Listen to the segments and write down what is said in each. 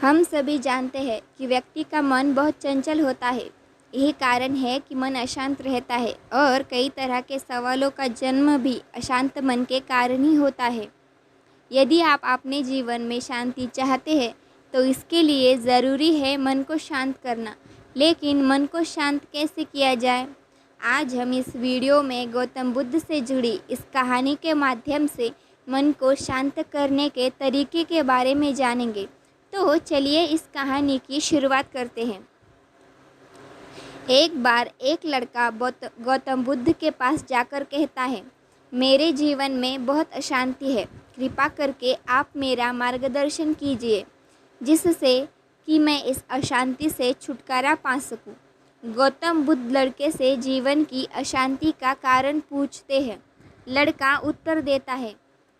हम सभी जानते हैं कि व्यक्ति का मन बहुत चंचल होता है। यही कारण है कि मन अशांत रहता है और कई तरह के सवालों का जन्म भी अशांत मन के कारण ही होता है। यदि आप अपने जीवन में शांति चाहते हैं तो इसके लिए ज़रूरी है मन को शांत करना। लेकिन मन को शांत कैसे किया जाए? आज हम इस वीडियो में गौतम बुद्ध से जुड़ी इस कहानी के माध्यम से मन को शांत करने के तरीके के बारे में जानेंगे। तो चलिए इस कहानी की शुरुआत करते हैं। एक बार एक लड़का गौतम बुद्ध के पास जाकर कहता है, मेरे जीवन में बहुत अशांति है, कृपा करके आप मेरा मार्गदर्शन कीजिए जिससे कि मैं इस अशांति से छुटकारा पा सकूं। गौतम बुद्ध लड़के से जीवन की अशांति का कारण पूछते हैं। लड़का उत्तर देता है,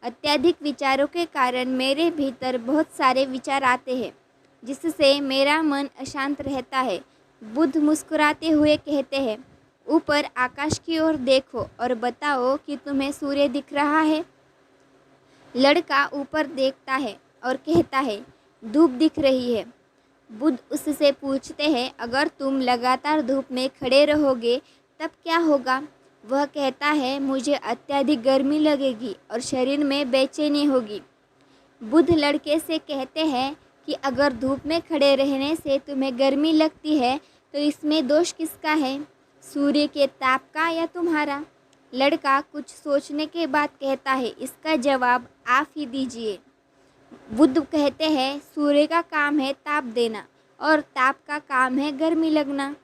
अत्यधिक विचारों के कारण मेरे भीतर बहुत सारे विचार आते हैं जिससे मेरा मन अशांत रहता है। बुद्ध मुस्कुराते हुए कहते हैं, ऊपर आकाश की ओर देखो और बताओ कि तुम्हें सूर्य दिख रहा है। लड़का ऊपर देखता है और कहता है, धूप दिख रही है। बुद्ध उससे पूछते हैं, अगर तुम लगातार धूप में खड़े रहोगे तब क्या होगा? वह कहता है, मुझे अत्यधिक गर्मी लगेगी और शरीर में बेचैनी होगी। बुद्ध लड़के से कहते हैं कि अगर धूप में खड़े रहने से तुम्हें गर्मी लगती है तो इसमें दोष किसका है, सूर्य के ताप का या तुम्हारा? लड़का कुछ सोचने के बाद कहता है, इसका जवाब आप ही दीजिए। बुद्ध कहते हैं, सूर्य का काम है ताप देना और ताप का काम है गर्मी लगना।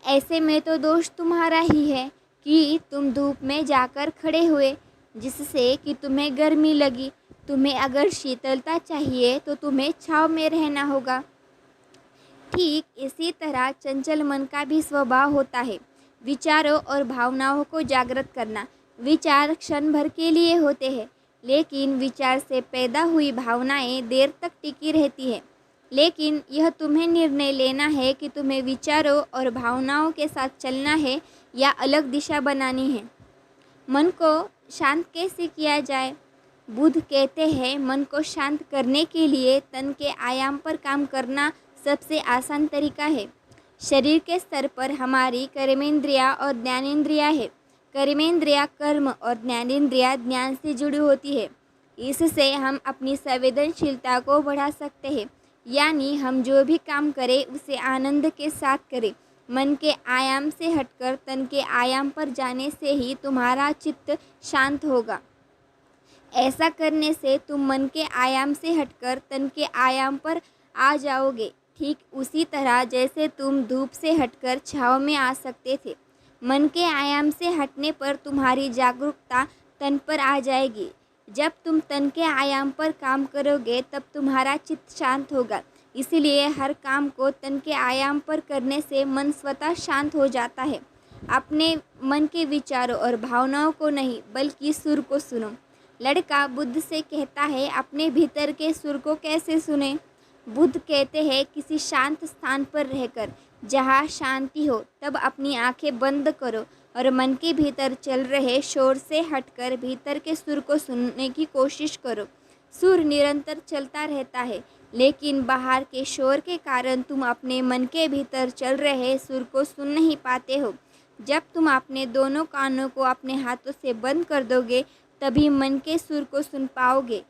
ऐसे में तो दोष तुम्हारा ही है कि तुम धूप में जाकर खड़े हुए जिससे कि तुम्हें गर्मी लगी। तुम्हें अगर शीतलता चाहिए तो तुम्हें छांव में रहना होगा। ठीक इसी तरह चंचल मन का भी स्वभाव होता है, विचारों और भावनाओं को जागृत करना। विचार क्षण भर के लिए होते हैं, लेकिन विचार से पैदा हुई भावनाएं देर तक टिकी रहती है। लेकिन यह तुम्हें निर्णय लेना है कि तुम्हें विचारों और भावनाओं के साथ चलना है या अलग दिशा बनानी है। मन को शांत कैसे किया जाए? बुद्ध कहते हैं, मन को शांत करने के लिए तन के आयाम पर काम करना सबसे आसान तरीका है। शरीर के स्तर पर हमारी कर्मेंद्रिया और ज्ञानेंद्रिया है। कर्मेंद्रिया कर्म और ज्ञानेंद्रिया ज्ञान से जुड़ी होती है। इससे हम अपनी संवेदनशीलता को बढ़ा सकते हैं, यानी हम जो भी काम करें उसे आनंद के साथ करें। मन के आयाम से हटकर तन के आयाम पर जाने से ही तुम्हारा चित्त शांत होगा। ऐसा करने से तुम मन के आयाम से हटकर तन के आयाम पर आ जाओगे, ठीक उसी तरह जैसे तुम धूप से हटकर छांव में आ सकते थे। मन के आयाम से हटने पर तुम्हारी जागरूकता तन पर आ जाएगी। जब तुम तन के आयाम पर काम करोगे तब तुम्हारा चित्त शांत होगा। इसीलिए हर काम को तन के आयाम पर करने से मन स्वतः शांत हो जाता है। अपने मन के विचारों और भावनाओं को नहीं बल्कि सुर को सुनो। लड़का बुद्ध से कहता है, अपने भीतर के सुर को कैसे सुने? बुद्ध कहते हैं, किसी शांत स्थान पर रहकर जहाँ शांति हो तब अपनी आंखें बंद करो और मन के भीतर चल रहे शोर से हटकर भीतर के सुर को सुनने की कोशिश करो। सुर निरंतर चलता रहता है, लेकिन बाहर के शोर के कारण तुम अपने मन के भीतर चल रहे सुर को सुन नहीं पाते हो। जब तुम अपने दोनों कानों को अपने हाथों से बंद कर दोगे तभी मन के सुर को सुन पाओगे।